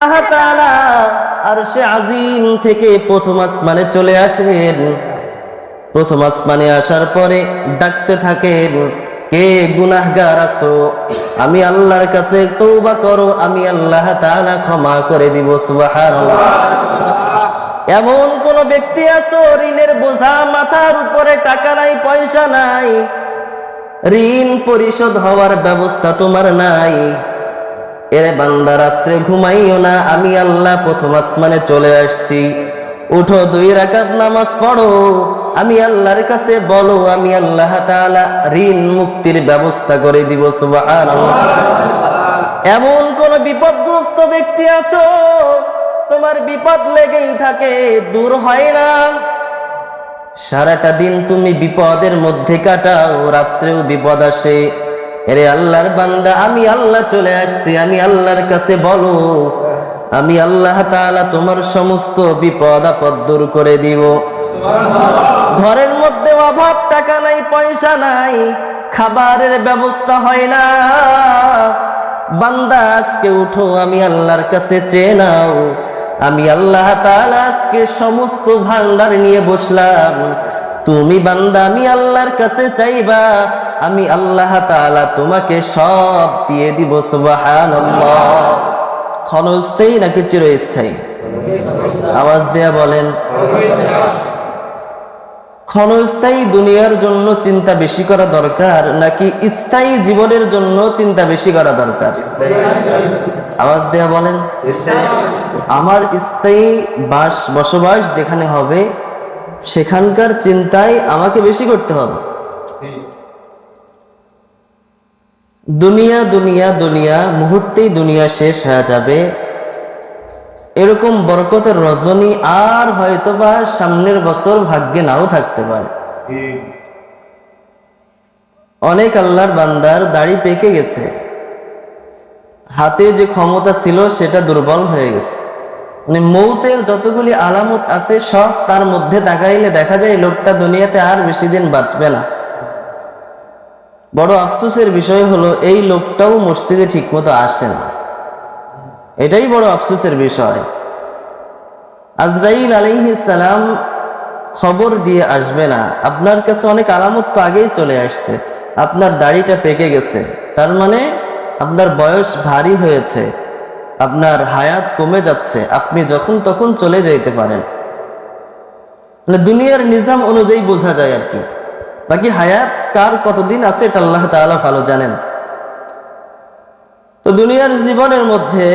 আল্লাহ তাআলা আরশে আজিম থেকে প্রথম আসমানে চলে আসেন। প্রথম আসমানে আসার পরে ডাকতে থাকেন, কে গুনাহগার আছো, আমি আল্লাহর কাছে তওবা করো, আমি আল্লাহ তাআলা ক্ষমা করে দিব। সুবহানাল্লাহ। এমন কোন ব্যক্তি আছো ঋণের বোঝা মাথার উপরে, টাকা নাই, পয়সা নাই, ঋণ পরিশোধ হওয়ার ব্যবস্থা তোমার নাই, এরে বান্দা রাত্রে ঘুমাইও না, আমি আল্লাহ প্রথম আসমানে চলে আসছি, উঠো 2 রাকাত নামাজ পড়ো, আমি আল্লাহর কাছে বলো, আমি আল্লাহ তাআলা ঋণ মুক্তির ব্যবস্থা করে দিব। সুবহানাল্লাহ। এমন কোন বিপদগ্রস্ত ব্যক্তি আছো তোমার বিপদ লেগেই থাকে, দূর হয় না, সারাটা দিন তুমি বিপদের মধ্যে কাটাও, রাত্রেও বিপদ আসে, এরে আল্লাহর বান্দা আমি আল্লাহ চলে আসছি, আমি আল্লাহর কাছে বলো, আমি আল্লাহ তাআলা তোমার সমস্ত বিপদ আপদ দূর করে দিব। ঘরের মধ্যে অভাব, টাকা নাই, পয়সা নাই, খাবারের ব্যবস্থা হয় না, বান্দা আজকে উঠো, আমি আল্লাহর কাছে চেয়ে নাও, আমি আল্লাহ তাআলা আজকে সমস্ত ভান্ডার নিয়ে বসলাম, তুমি বান্দা আমি আল্লাহর কাছে চাইবা, আমি আল্লাহ তাআলা তোমাকে সব দিয়ে দিব। সুবহানাল্লাহ। ক্ষণস্থায়ী নাকি চিরস্থায়ী? আওয়াজ দেয়া বলেন। ক্ষণস্থায়ী দুনিয়ার জন্য চিন্তা বেশি করা দরকার নাকি স্থায়ী জীবনের জন্য চিন্তা বেশি করা দরকার? আওয়াজ দেয়া বলেন। আমার স্থায়ী বসবাস যেখানে হবে সেখানকার চিন্তাই আমাকে বেশি করতে হবে। দুনিয়া দুনিয়া দুনিয়া, মুহূর্তেই দুনিয়া শেষ হয়ে যাবে, এরকম বরকতের রজনী আর হয়তোবা সামনের বছর ভাগ্যে নাও থাকতে পারে। অনেক আল্লাহর বান্দার দাড়ি পেকে গেছে, হাতে যে ক্ষমতা ছিল সেটা দুর্বল হয়ে গেছে, মানে মৌতের যতগুলি আলামত আছে সব তার মধ্যে তাকাইলে দেখা যায় লোকটা দুনিয়াতে আর বেশি দিন বাঁচবে না। বড় আফসোসের বিষয় হলো এই লোকটাও মসজিদে ঠিকমতো আসে না, এটাই বড় আফসোসের বিষয়। আজরাইল আলাইহিস সালাম খবর দিয়ে আসবে না, আপনার কাছে অনেক আলামত তো আগেই চলে আসছে, আপনার দাড়িটা পেকে গেছে, তার মানে আপনার বয়স ভারী হয়েছে, আপনার হায়াত কমে যাচ্ছে, আপনি যখন তখন চলে যাইতে পারেন, মানে দুনিয়ার নিজাম অনুযায়ী বোঝা যায় আর কি। বাকি হায়াত কার কতদিন আছে এটা আল্লাহ তাআলা ভালো জানেন। তো দুনিয়ার জীবনের মধ্যে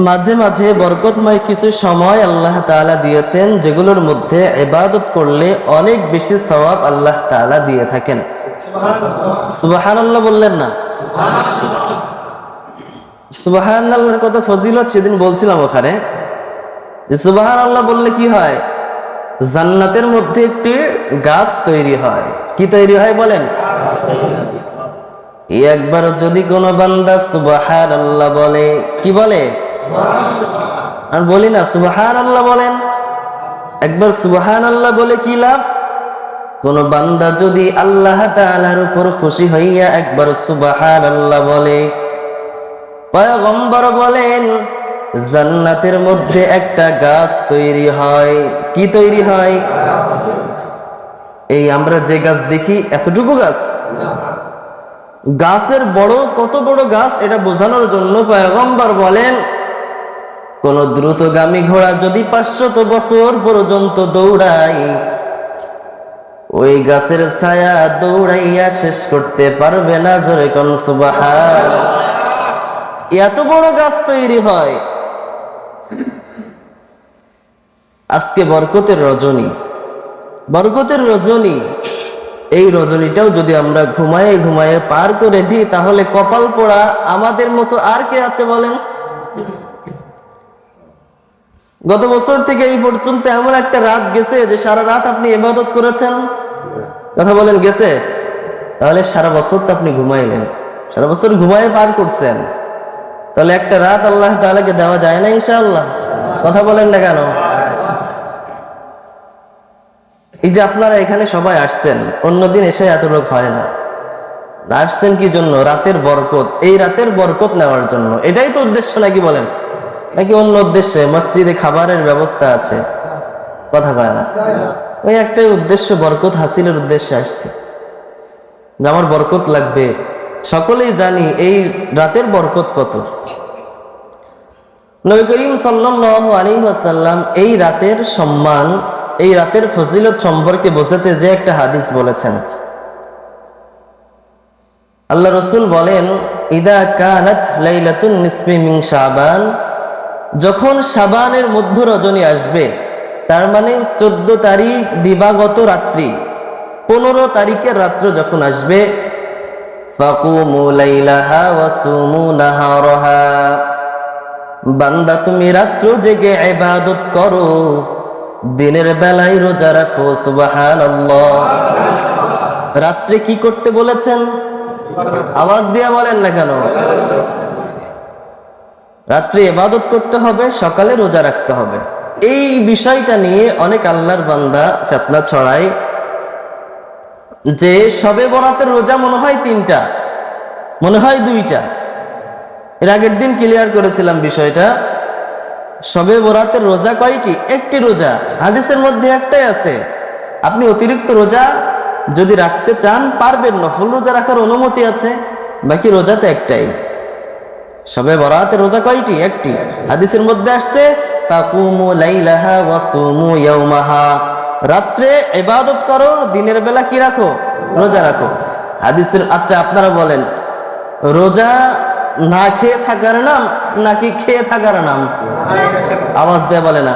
মাঝে মাঝে বরকতময় কিছু সময় আল্লাহ তাআলা দিয়েছেন, যেগুলোর মধ্যে ইবাদত করলে অনেক বেশি সওয়াব আল্লাহ তাআলা দিয়ে থাকেন। সুবহানাল্লাহ বললেন না? সুবহানাল্লাহর কত ফজিলত সেদিন বলছিলাম ওখানে, যে সুবহানাল্লাহ বললে কি হয়, জান্নাতের মধ্যে একটি গাছ তৈরি হয়। কি তৈরি হয় বলেন? একবার যদি কোনো বান্দা সুবহানাল্লাহ বলে, কি বলে? আর বলি না সুবহানাল্লাহ বলেন, একবার সুবহানাল্লাহ বলে কি লাভ? কোন বান্দা যদি আল্লাহ তাআলার উপর খুশি হইয়া একবার সুবহানাল্লাহ বলে, পয়গম্বর বলেন জান্নাতের মধ্যে একটা গাছ তৈরি হয়। কি তৈরি হয়? এই আমরা যে গাছ দেখি এতটুকু গাছ, গাছের বড় কত বড় গাছ এটা বোঝানোর জন্য পয়গম্বর বলেন কোন দ্রুতগামী ঘোড়া যদি 500 বছর পর্যন্ত দৌড়ায়, ওই গাছের ছায়া দৌড়াইয়া শেষ করতে পারবে না। জোরে কোন সুবহানাল্লাহ। এত বড় গাছ তৈরি হয়। আজকে বরকতের রজনী, বরকতের রজনী, এই রজনীটাও যদি আমরা ঘুমায়ে ঘুমায়ে পার করে দিই তাহলে কপাল পোড়া আমাদের মতো আর কে আছে বলেন? গত বছর থেকে এই পর্যন্ত এমন একটা রাত গেছে যে সারা রাত আপনি ইবাদত করেছেন? কথা বলেন, গেছে? তাহলে সারা বছর তো আপনি ঘুমাইলেন, সারা বছর ঘুমায়ে পার করছেন, তাহলে একটা রাত আল্লাহ তাআলাকে দেওয়া যায় না ইনশাআল্লাহ? কথা বলেন না কেন? এই যে আপনারা এখানে সবাই আসছেন, অন্যদিন এসে এত লোক হয় না, আসছেন কি জন্য? রাতের বরকত, এই রাতের বরকত নেওয়ার জন্য, এটাই তো উদ্দেশ্য নাকি বলেন? নাকি অন্য উদ্দেশ্যে? মসজিদে খাবারের ব্যবস্থা আছে, কথা কয় না। ওই একটাই উদ্দেশ্য, বরকত হাসিলের উদ্দেশ্যে আসছে, যে আমার বরকত লাগবে। সকলেই জানি এই রাতের বরকত কত। নবী করিম সাল্লাল্লাহু আলাইহি ওয়াসাল্লাম এই রাতের সম্মান, এই রাতের ফজিলত সম্পর্কে বোঝাতে যে একটা হাদিস বলেছেন। আল্লাহ রসুল বলেন, ইদা কানাত লাইলাতুন নিসফি মিন শাবান, যখন শাবানের মধ্য রজনী আসবে, তার মানে 14 তারিখ দিবাগত রাত্রি, 15 তারিখের রাত্র যখন আসবে, ফাকুমু লাইলাহা ওয়া সুমু নাহারাহা, বান্দা তুমি রাত্র জেগে ইবাদত করো, দিনের বেলায় রোজা রাখো। সুবহানাল্লাহ। রাত্রে কি করতে বলেছেন? আওয়াজ দিয়ে বলেন না কেন? রাত্রে ইবাদত করতে হবে, সকালে রোজা রাখতে হবে। এই বিষয়টা নিয়ে অনেক আল্লাহর বান্দা ফিতনা ছড়ায় যে শবে বরাতের রোজা মনে হয় 3টা, মনে হয় 2টা। এর আগের দিন ক্লিয়ার করেছিলাম বিষয়টা। শবে বরাতের রোজা কয়টি? একটি রোজা, হাদিসের মধ্যে একটাই আছে। আপনি অতিরিক্ত রোজা যদি রাখতে চান পারবেন, নফল রোজা রাখার অনুমতি আছে, বাকি রোজা তো একটাই। শবে বরাতের রোজা কয়টি? একটি। হাদিসের মধ্যে আসছে, ফাকুমু লাইলাহা ওয়া সুমু ইয়াওমাহা, রাত্রে ইবাদত করো, দিনের বেলা কি রাখো? রোজা রাখো। হাদিসের, আচ্ছা আপনারা বলেন, রোজা না খেয়ে থাকার নাম নাকি খেয়ে থাকার নাম? আওয়াজ দেয়া বলে না,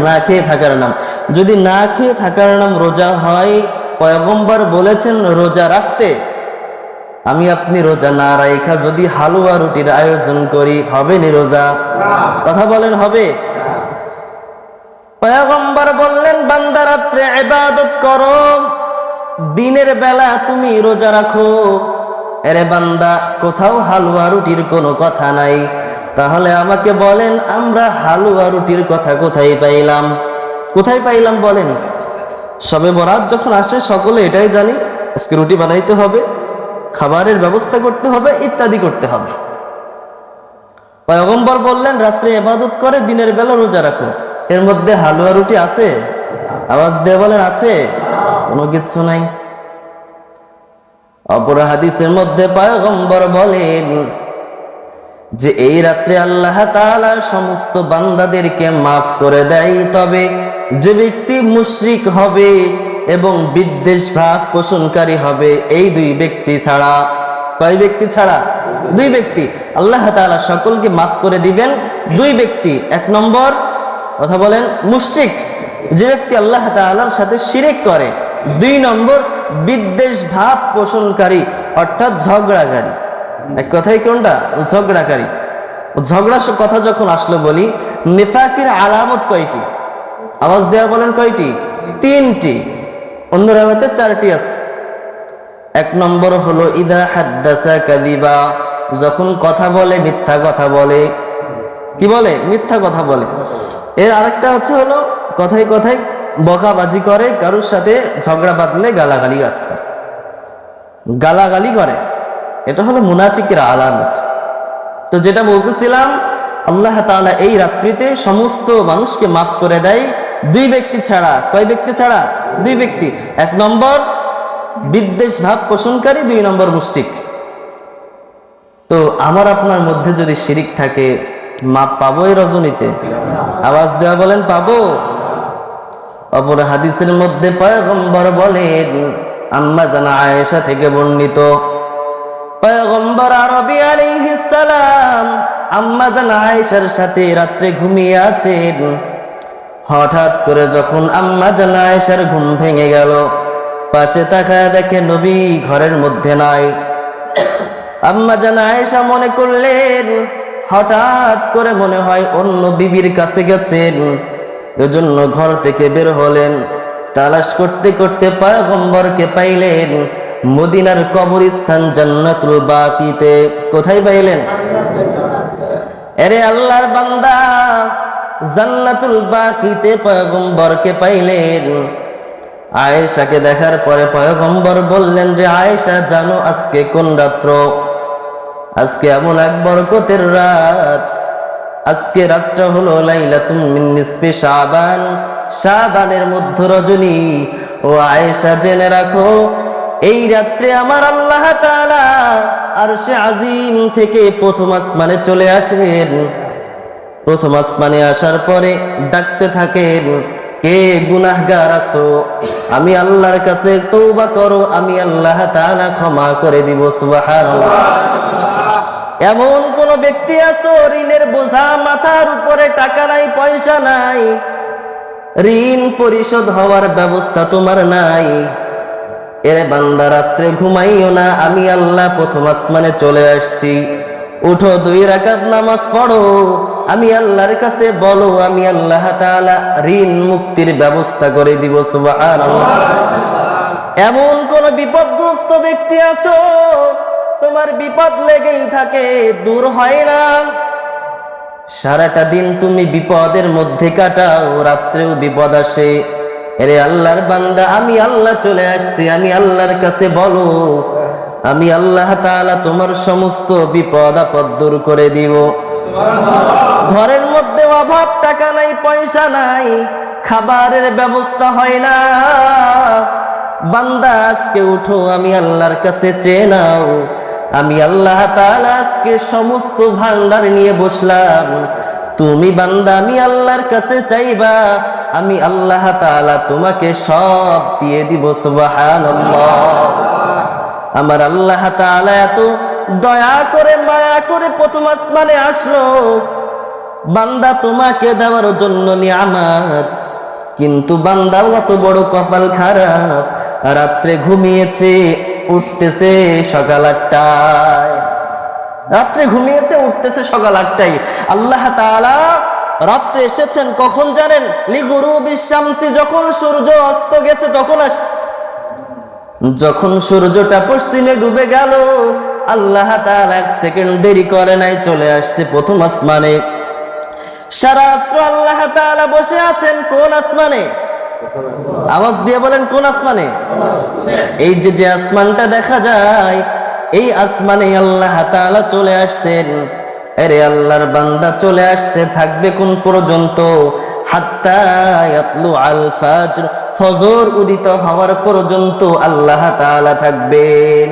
না খেয়ে থাকার নাম। যদি না খেয়ে থাকার নাম রোজা হয়, পয়গম্বর বলেছেন রোজা রাখতে, আমি আপনি রোজা না রাখা যদি হালুয়া রুটির আয়োজন করি, হবে নি রোজা? কথা বলেন, হবে? পয়গম্বর বললেন, বান্দা রাত্রে ইবাদত করো, দিনের বেলা তুমি রোজা রাখো। এরে বান্দা, কোথাও হালুয়া রুটির কোনো কথা নাই। তাহলে আমাকে বলেন, আমরা হালুয়া রুটির কথা কোথায় পাইলাম? কোথায় পাইলাম বলেন? শবে বরাত যখন আসে সকলে এটাই জানি, আজকে রুটি বানাইতে হবে, খাবারের ব্যবস্থা করতে হবে, ইত্যাদি করতে হবে। পয়গম্বর বললেন রাত্রে ইবাদত করে, দিনের বেলা রোজা রাখো। এর মধ্যে হালুয়া রুটি আছে? আওয়াজ দিয়ে বলেন, আছে? কোনো কিছু নাই। অপর হাদিসের মধ্যে পয়গম্বর বলেন যে এই রাত্রে আল্লাহ তাআলা সমস্ত বান্দাদেরকে মাফ করে দেয়, তবে যে ব্যক্তি মুশরিক হবে এবং বিদ্বেষ ভাব পোষণকারী হবে, এই 2 ব্যক্তি ছাড়া। কয় ব্যক্তি ছাড়া? 2 ব্যক্তি। আল্লাহ তাআলা সকলকে মাফ করে দিবেন 2 ব্যক্তি। 1 নম্বর, কথা বলেন, মুশরিক, যে ব্যক্তি আল্লাহ তাআলার সাথে শিরক করে। 2 নম্বর, বিদ্বেষ ভাব পোষণকারী, অর্থাৎ ঝগড়াকারী। এক কথাই কোনটা? ঝগড়াকারী। ঝগড়া কথা যখন আসলো, বলি নিফাকের আলামত কয়টি? আওয়াজ দেয়া বলেন, কয়টি? 3টি। অন্য রাওয়াতে 4টি আছে। 1 নম্বর হলো ইদা হাদ্দাসা কাযিবা, যখন কথা বলে মিথ্যা কথা বলে। কি বলে? মিথ্যা কথা বলে। এর আরেকটা হলো কথায় কথায় বকাবাজি করে, কারোর সাথে ঝগড়া বাঁধলে গালাগালি আসে, গালাগালি করে। এটা হলো মুনাফিকের আলামত। তো যেটা বলতেছিলাম, আল্লাহ তাআলা এই রাত্রিতে সমস্ত মানুষকে মাফ করে দেয় 2 ব্যক্তি ছাড়া। কয় ব্যক্তি ছাড়া? 2 ব্যক্তি। 1 নম্বর বিদ্বেষ ভাব পোষণকারী, 2 নম্বর মুশরিক। তো আমার আপনার মধ্যে যদি শিরিক থাকে, মাপ পাবো এই রজনীতে? আওয়াজ দেওয়া বলেন, পাবো? অপর হাদিসের মধ্যে পয়গম্বর বলেন, আম্মা জানা আয়েশা থেকে বর্ণিত, পয়গম্বর আরবী আলাইহিস সালাম আম্মা জানা আয়েশার সাথে রাত্রে ঘুমিয়ে আছেন। হঠাৎ করে যখন আম্মা জানা আয়েশার ঘুম ভেঙে গেল, পাশে তাকায় দেখে নবী ঘরের মধ্যে নাই। আম্মা জানা আয়েশা মনে করলেন হঠাৎ করে মনে হয় অন্য বিবির কাছে গেছেন, এজন্য ঘর থেকে বের হলেন। তালাশ করতে করতে পয়গম্বরকে পাইলেন মদিনার কবরস্থান জান্নাতুল বাকিতে। কোথায় পাইলেন? এরে আল্লাহর বান্দা, জান্নাতুল বাকিতে পয়গম্বরকে পাইলেন। আয়েশাকে দেখার পরে পয়গম্বর বললেন যে, আয়েশা জানো আজকে কোন রাত্র? আজকে এমন এক বরকতের রাত, আজকে রাতটা হলো লাইলাতুম মিন নিসফি শাবান, শাবানের মধ্য রজনী। ও আয়েশা জেনে রাখো, এই রাত্রে আমার আল্লাহ তাআলা আরশে আজিম থেকে প্রথম আসমানে চলে আসেন। প্রথম আসমানে আসার পরে ডাকতে থাকেন, কে গুনাহগার আছো? আমি আল্লাহর কাছে তওবা করো, আমি আল্লাহ তাআলা ক্ষমা করে দিব। সুবহানাল্লাহ। এমন কোন ব্যক্তি আছো ঋণের বোঝা মাথার উপরে, টাকা নাই, পয়সা নাই, ঋণ পরিশোধ হওয়ার ব্যবস্থা তোমার নাই? এরে বান্দা, রাত্রে ঘুমাইও না, আমি আল্লাহ প্রথম আসমানে চলে আসছি। উঠো, 2 রাকাত নামাজ পড়ো, আমি আল্লাহর কাছে বলো, আমি আল্লাহ তাআলা ঋণ মুক্তির ব্যবস্থা করে দিব। সুবহানাল্লাহ। এমন কোন বিপদগ্রস্ত ব্যক্তি আছো, তোমার বিপদ লেগেই থাকে, দূর হয় না, সারাটা দিন তুমি বিপদের মধ্যে কাটাও, রাত্রেও বিপদ আসে। এরে আল্লাহর বান্দা, আমি আল্লাহ চলে আসছি, আমি আল্লাহর কাছে বলো, আমি আল্লাহ তাআলা তোমার সমস্ত বিপদ আপদ দূর করে দিব। ঘরের মধ্যে অভাব, টাকা নাই, পয়সা নাই, খাবারের ব্যবস্থা হয় না, বান্দা আজকে উঠো, আমি আল্লাহর কাছে চেয়ে নাও, আমি আল্লাহ তাআলা আজকে সমস্ত ভান্ডার নিয়ে বসলাম। তুমি বান্দা আমি আল্লাহর কাছে চাইবা, আমি আল্লাহ তাআলা তোমাকে সব দিয়ে দিব। সুবহানাল্লাহ। আমার আল্লাহ তাআলা এত দয়া করে মায়া করে প্রথম আসমানে আসলো বান্দা তোমাকে দেওয়ার জন্য নিয়ামত, কিন্তু বান্দা কত বড় কপাল খারাপ, রাত্রে ঘুমিয়েছে, উঠতেছে সকাল 8টায়। রাত্রে ঘুমিয়েছে, উঠতেছে সকাল 8টায়। আল্লাহ তাআলা রাত্রে এসেছেন কখন জানেন? লিগুরুবিশ শামসি, যখন সূর্য অস্ত গেছে তখন আসছে। যখন সূর্যটা পশ্চিমে ডুবে গেল, আল্লাহ তাআলা 1 সেকেন্ড দেরি করে নাই, চলে আসছে প্রথম আসমানে। সারা রাত্র আল্লাহ তাআলা বসে আছেন কোন আসমানে? আওয়াজ দিয়ে বলেন, কোন আসমানে? এই যে আসমানটা দেখা যায়, এই আসমানে আল্লাহ তাআলা চলে আসছেন। আরে আল্লাহর বান্দা চলে আসছে, থাকবে কোন পর্যন্ত? হাত্তা ইয়াতলু আল ফাজর, ফজর উদিত হওয়ার পর্যন্ত আল্লাহ তাআলা থাকবেন।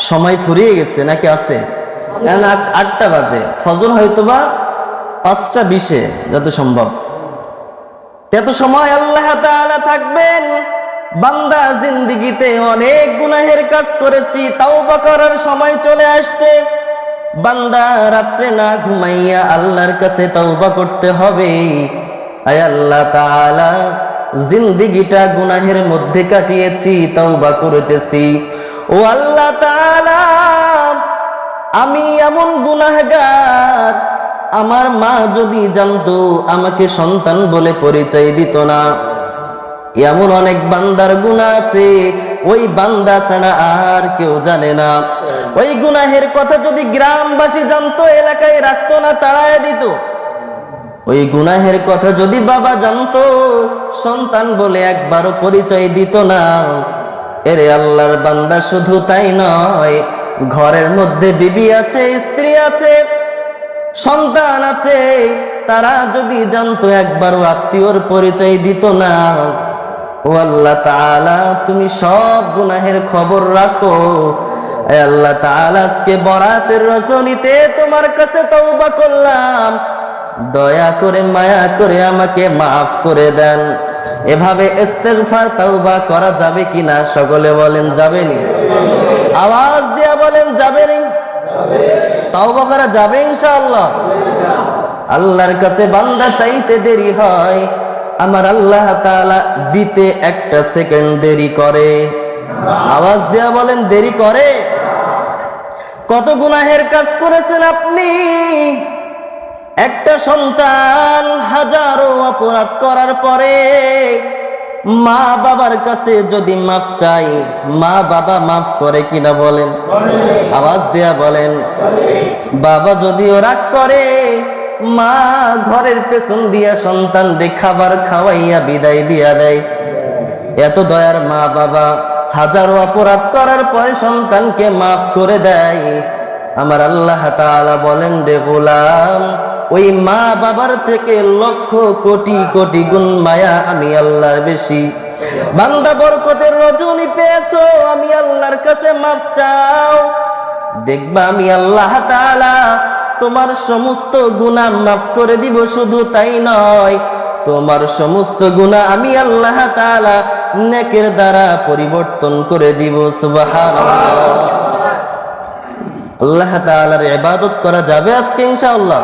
সময় ফুরিয়ে গেছে নাকি আছে? 8টা বাজে, ফজর হয়তোবা 5টা 20-এ, যত সম্ভব তত সময় আল্লাহ তাআলা থাকবেন। বান্দা জিন্দেগিতে অনেক গুনাহের কাজ করেছি, তাওবা করার সময় চলে আসছে। বান্দা রাত্রে না ঘুমাইয়া আল্লাহর কাছে তাওবা করতে হবে। আয় আল্লাহ তাআলা, জিন্দেগিটা গুনাহের মধ্যে কাটিয়েছি, তাওবা করতেছি। ও আল্লাহ তাআলা, আমি এমন গুনাহগার, আমার মা যদি জানতো আমাকে সন্তান বলে পরিচয় দিত না। এমন অনেক বান্দার গুনাহ আছে, ওই বান্দা ছাড়া আর কেউ জানে না। ওই গুনাহের কথা যদি গ্রামবাসী জানতো, এলাকায় রাখতো না, তাড়ায় দিত। ওই গুনাহের কথা যদি বাবা জানতো, সন্তান বলে একবারও পরিচয় দিত না। এরে আল্লাহর বান্দা, শুধু তাই নয়, ঘরের মধ্যে বিবি আছে, স্ত্রী আছে, সন্তান আছে, তারা যদি জানতো একবারও আত্মীয়র পরিচয় দিত না। ও আল্লাহ তাআলা, তুমি সব গুনাহের খবর রাখো। আল্লাহ তাআলা, আজকে বরাতের রজনীতে তোমার কাছে তওবা করলাম, দয়া করে মায়া করে আমাকে মাফ করে দেন। এভাবে ইস্তেগফার তওবা করা যাবে কিনা? সকলে বলেন যাবে নি? আওয়াজ দিয়া বলেন যাবে নি? তওবা করা যাবে ইনশাআল্লাহ। আল্লাহর কাছে বান্দা চাইতে দেরি হয়, আমার আল্লাহ তাআলা দিতে 1টা সেকেন্ড দেরি করে। আওয়াজ দিয়া বলেন, দেরি করে? কত গুনাহের কাজ করেছেন আপনি? একটা সন্তান হাজারো অপরাধ করার পরে মা বাবার কাছে যদি মাফ চাই, মা বাবা মাফ করে কিনা বলেন? আওয়াজ দেয়া বলেন। বাবা যদিও রাগ করে, মা ঘরের পেছন দিয়া সন্তানরে খাবার খাওয়াইয়া বিদায় দিয়া দেয়। এত দয়ার মা বাবা হাজারো অপরাধ করার পরে সন্তানকে মাফ করে দেয়। আমার আল্লাহ তাআলা বলেন, রে গোলাম, ওই মা বাবার থেকে লক্ষ কোটি কোটি গুণ মায়া আমি আল্লাহর বেশি। বান্দা বরকতের রজনী পেয়েছো, আমি আল্লাহর কাছে মাপ চাও, দেখবা আমি আল্লাহ তাআলা তোমার সমস্ত গুনাহ মাফ করে দিব। শুধু তাই নয়, তোমার সমস্ত গুনাহ আমি আল্লাহ তাআলা নেকের দ্বারা পরিবর্তন করে দিব। সুবহানাল্লাহ। আল্লাহ তাআলার ইবাদত করা যাবে আজকে ইনশাআল্লাহ।